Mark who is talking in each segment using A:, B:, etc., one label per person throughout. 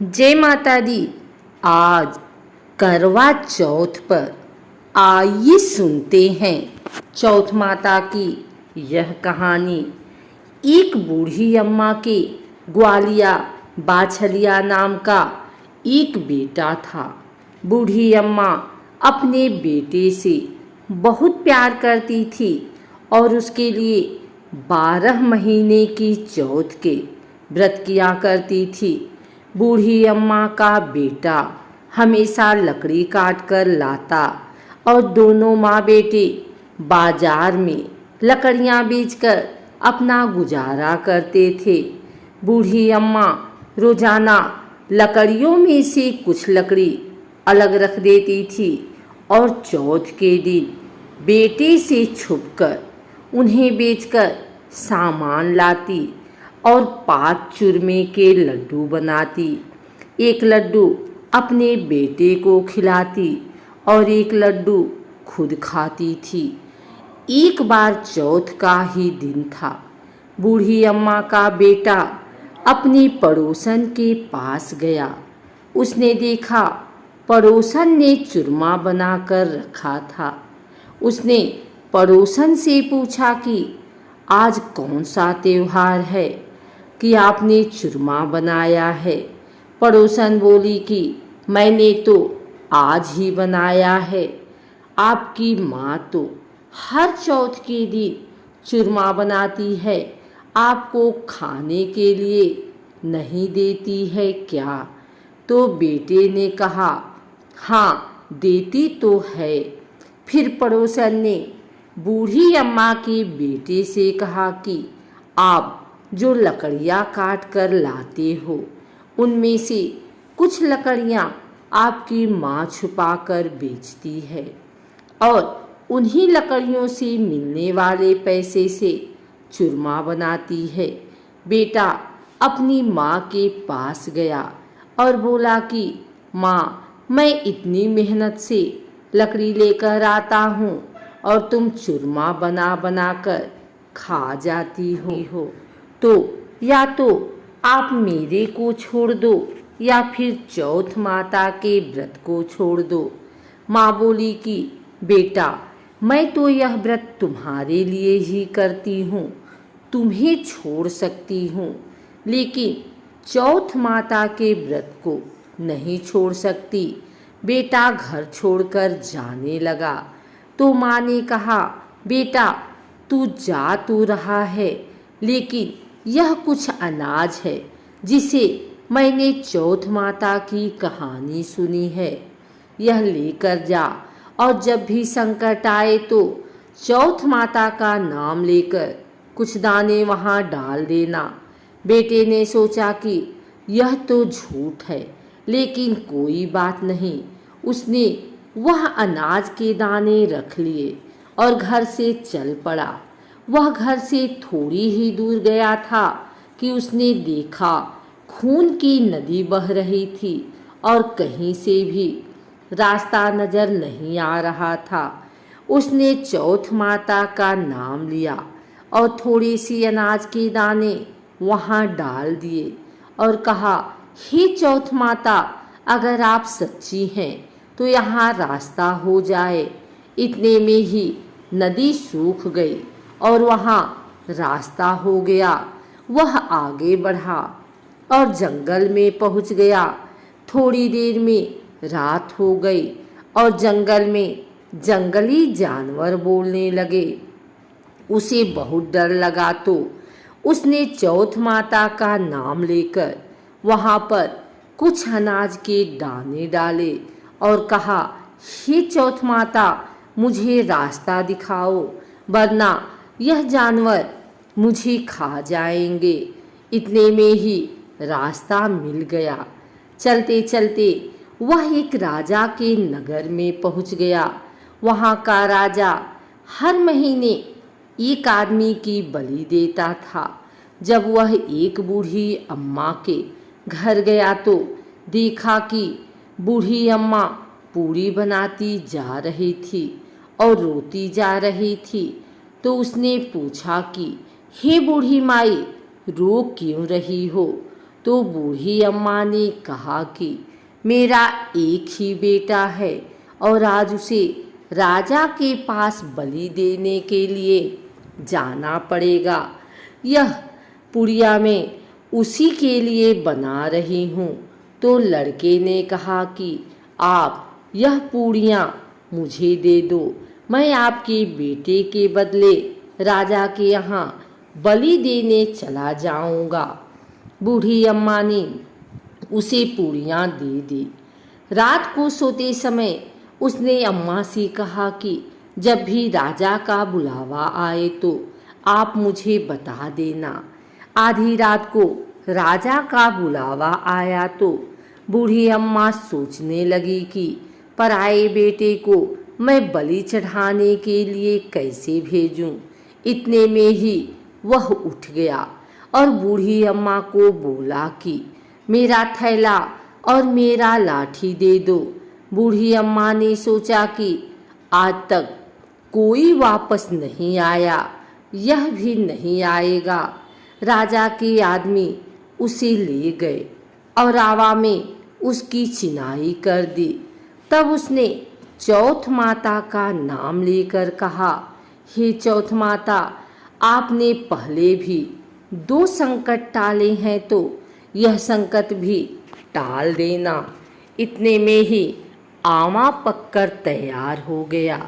A: जय माता दी। आज करवा चौथ पर आइए सुनते हैं चौथ माता की यह कहानी। एक बूढ़ी अम्मा के ग्वालिया बाछलिया नाम का एक बेटा था। बूढ़ी अम्मा अपने बेटे से बहुत प्यार करती थी और उसके लिए 12 महीने की चौथ के व्रत किया करती थी। बूढ़ी अम्मा का बेटा हमेशा लकड़ी काट कर लाता और दोनों माँ बेटे बाजार में लकड़ियाँ बेचकर अपना गुजारा करते थे। बूढ़ी अम्मा रोजाना लकड़ियों में से कुछ लकड़ी अलग रख देती थी और चौथ के दिन बेटे से छुपकर उन्हें बेचकर सामान लाती और 5 चूरमे के लड्डू बनाती। एक लड्डू अपने बेटे को खिलाती और एक लड्डू खुद खाती थी। एक बार चौथ का ही दिन था। बूढ़ी अम्मा का बेटा अपनी पड़ोसन के पास गया। उसने देखा पड़ोसन ने चूरमा बनाकर रखा था। उसने पड़ोसन से पूछा कि आज कौन सा त्योहार है कि आपने चूरमा बनाया है। पड़ोसन बोली कि मैंने तो आज ही बनाया है। आपकी माँ तो हर चौथ के दिन चूरमा बनाती है, आपको खाने के लिए नहीं देती है क्या? तो बेटे ने कहा, हाँ देती तो है। फिर पड़ोसन ने बूढ़ी अम्मा के बेटे से कहा कि आप जो लकड़ियाँ काट कर लाते हो उनमें से कुछ लकड़ियाँ आपकी माँ छुपा कर बेचती है और उन्हीं लकड़ियों से मिलने वाले पैसे से चूरमा बनाती है। बेटा अपनी माँ के पास गया और बोला कि माँ, मैं इतनी मेहनत से लकड़ी लेकर आता हूँ और तुम चूरमा बना बना कर खा जाती हो। तो या तो आप मेरे को छोड़ दो या फिर चौथ माता के व्रत को छोड़ दो। माँ बोली कि बेटा, मैं तो यह व्रत तुम्हारे लिए ही करती हूँ, तुम्हें छोड़ सकती हूँ, लेकिन चौथ माता के व्रत को नहीं छोड़ सकती। बेटा घर छोड़कर जाने लगा तो माँ ने कहा, बेटा तू जा तो रहा है, लेकिन यह कुछ अनाज है जिसे मैंने चौथ माता की कहानी सुनी है। यह लेकर जा और जब भी संकट आए तो चौथ माता का नाम लेकर कुछ दाने वहाँ डाल देना। बेटे ने सोचा कि यह तो झूठ है, लेकिन कोई बात नहीं। उसने वह अनाज के दाने रख लिए और घर से चल पड़ा। वह घर से थोड़ी ही दूर गया था कि उसने देखा खून की नदी बह रही थी और कहीं से भी रास्ता नजर नहीं आ रहा था। उसने चौथ माता का नाम लिया और थोड़ी सी अनाज के दाने वहाँ डाल दिए और कहा, हे चौथ माता, अगर आप सच्ची हैं तो यहाँ रास्ता हो जाए। इतने में ही नदी सूख गई और वहाँ रास्ता हो गया। वह आगे बढ़ा और जंगल में पहुँच गया। थोड़ी देर में रात हो गई और जंगल में जंगली जानवर बोलने लगे। उसे बहुत डर लगा तो उसने चौथ माता का नाम लेकर वहाँ पर कुछ अनाज के दाने डाले और कहा, हे चौथ माता, मुझे रास्ता दिखाओ, वरना यह जानवर मुझे खा जाएंगे। इतने में ही रास्ता मिल गया। चलते चलते वह एक राजा के नगर में पहुंच गया। वहाँ का राजा हर महीने एक आदमी की बलि देता था। जब वह एक बूढ़ी अम्मा के घर गया तो देखा कि बूढ़ी अम्मा पूरी बनाती जा रही थी और रोती जा रही थी। तो उसने पूछा कि हे बूढ़ी माई, रो क्यों रही हो? तो बूढ़ी अम्मा ने कहा कि मेरा एक ही बेटा है और आज उसे राजा के पास बलि देने के लिए जाना पड़ेगा। यह पुड़िया मैं उसी के लिए बना रही हूँ। तो लड़के ने कहा कि आप यह पूड़ियाँ मुझे दे दो, मैं आपके बेटे के बदले राजा के यहाँ बलि देने चला जाऊंगा। बूढ़ी अम्मा ने उसे पूड़ियाँ दे दी। रात को सोते समय उसने अम्मा से कहा कि जब भी राजा का बुलावा आए तो आप मुझे बता देना। आधी रात को राजा का बुलावा आया तो बूढ़ी अम्मा सोचने लगी कि पराए बेटे को मैं बलि चढ़ाने के लिए कैसे भेजूं। इतने में ही वह उठ गया और बूढ़ी अम्मा को बोला कि मेरा थैला और मेरा लाठी दे दो। बूढ़ी अम्मा ने सोचा कि आज तक कोई वापस नहीं आया, यह भी नहीं आएगा। राजा के आदमी उसे ले गए और रावा में उसकी चिनाई कर दी। तब उसने चौथ माता का नाम लेकर कहा, हे चौथ माता, आपने पहले भी 2 संकट टाले हैं तो यह संकट भी टाल देना। इतने में ही आमा पककर तैयार हो गया।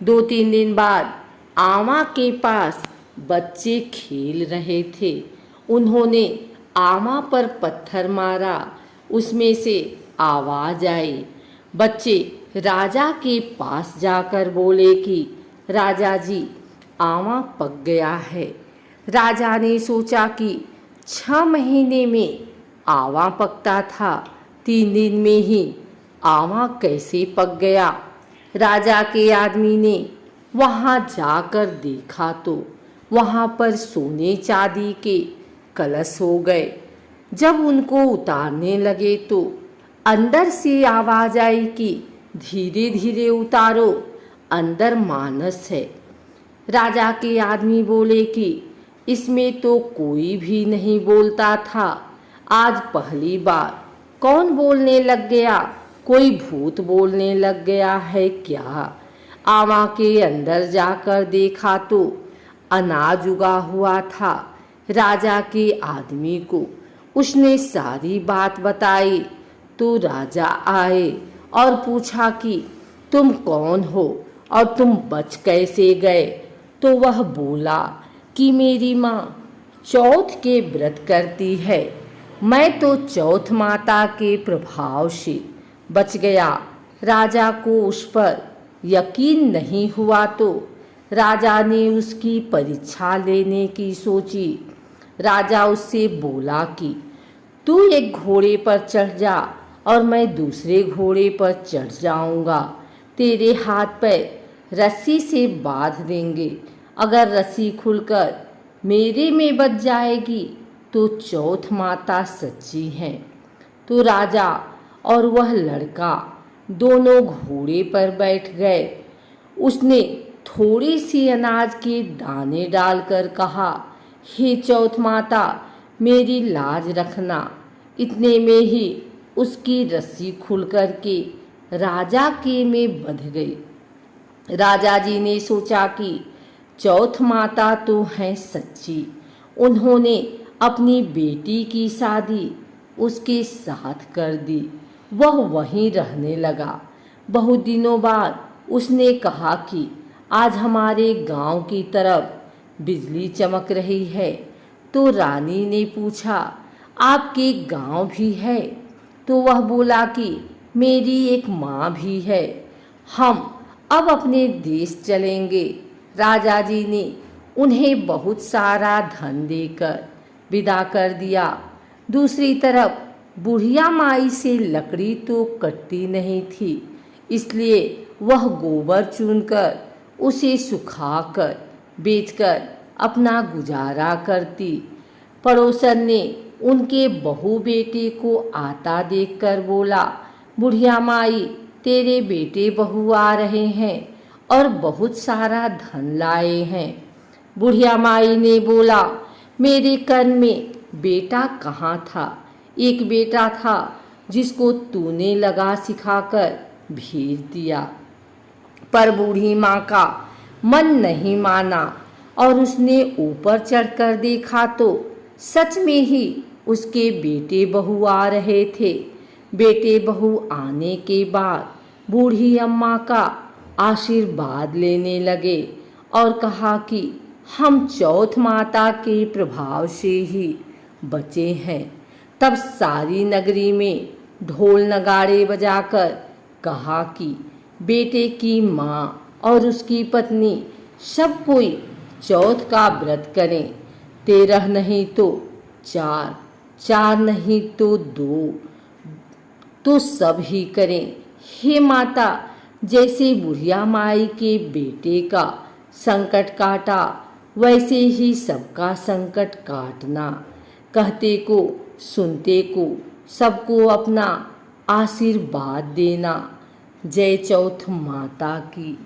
A: 2-3 दिन बाद आमा के पास बच्चे खेल रहे थे। उन्होंने आमा पर पत्थर मारा, उसमें से आवाज आई। बच्चे राजा के पास जाकर बोले कि राजा जी, आमा पक गया है। राजा ने सोचा कि 6 महीने में आमा पकता था, 3 दिन में ही आमा कैसे पक गया। राजा के आदमी ने वहाँ जाकर देखा तो वहाँ पर सोने चांदी के कलश हो गए। जब उनको उतारने लगे तो अंदर से आवाज आई कि धीरे धीरे उतारो, अंदर मानस है। राजा के आदमी बोले कि इसमें तो कोई भी नहीं बोलता था, आज पहली बार कौन बोलने लग गया? कोई भूत बोलने लग गया है क्या? आमा के अंदर जाकर देखा तो अनाज उगा हुआ था। राजा के आदमी को उसने सारी बात बताई तो राजा आए और पूछा कि तुम कौन हो और तुम बच कैसे गए? तो वह बोला कि मेरी माँ चौथ के व्रत करती है, मैं तो चौथ माता के प्रभाव से बच गया। राजा को उस पर यकीन नहीं हुआ तो राजा ने उसकी परीक्षा लेने की सोची। राजा उससे बोला कि तू एक घोड़े पर चढ़ जा और मैं दूसरे घोड़े पर चढ़ जाऊंगा। तेरे हाथ पैर रस्सी से बांध देंगे। अगर रस्सी खुलकर मेरे में बच जाएगी तो चौथ माता सच्ची हैं। तो राजा और वह लड़का दोनों घोड़े पर बैठ गए। उसने थोड़ी सी अनाज के दाने डालकर कहा, हे चौथ माता, मेरी लाज रखना। इतने में ही उसकी रस्सी खुल कर के राजा के में बंध गई। राजा जी ने सोचा कि चौथ माता तो है सच्ची, उन्होंने अपनी बेटी की शादी उसके साथ कर दी। वह वहीं रहने लगा। बहुत दिनों बाद उसने कहा कि आज हमारे गांव की तरफ बिजली चमक रही है। तो रानी ने पूछा, आपके गांव भी है? तो वह बोला कि मेरी एक माँ भी है, हम अब अपने देश चलेंगे। राजा जी ने उन्हें बहुत सारा धन देकर विदा कर दिया। दूसरी तरफ बुढ़िया माई से लकड़ी तो कटती नहीं थी, इसलिए वह गोबर चुनकर उसे सुखाकर बेचकर अपना गुजारा करती। पड़ोसन ने उनके बहू बेटे को आता देखकर बोला, बुढ़िया माई, तेरे बेटे बहू आ रहे हैं और बहुत सारा धन लाए हैं। बुढ़िया माई ने बोला, मेरे कान में बेटा कहाँ था। एक बेटा था जिसको तूने लगा सिखाकर भेज दिया। पर बूढ़ी माँ का मन नहीं माना और उसने ऊपर चढ़कर देखा तो सच में ही उसके बेटे बहू आ रहे थे। बेटे बहू आने के बाद बूढ़ी अम्मा का आशीर्वाद लेने लगे और कहा कि हम चौथ माता के प्रभाव से ही बचे हैं। तब सारी नगरी में ढोल नगाड़े बजाकर कहा कि बेटे की माँ और उसकी पत्नी सब कोई चौथ का व्रत करें। 13 नहीं तो 4, 4 नहीं तो 2, तो सब ही करें। हे माता, जैसे बुढ़िया माई के बेटे का संकट काटा वैसे ही सबका संकट काटना। कहते को सुनते को सबको अपना आशीर्वाद देना। जय चौथ माता की।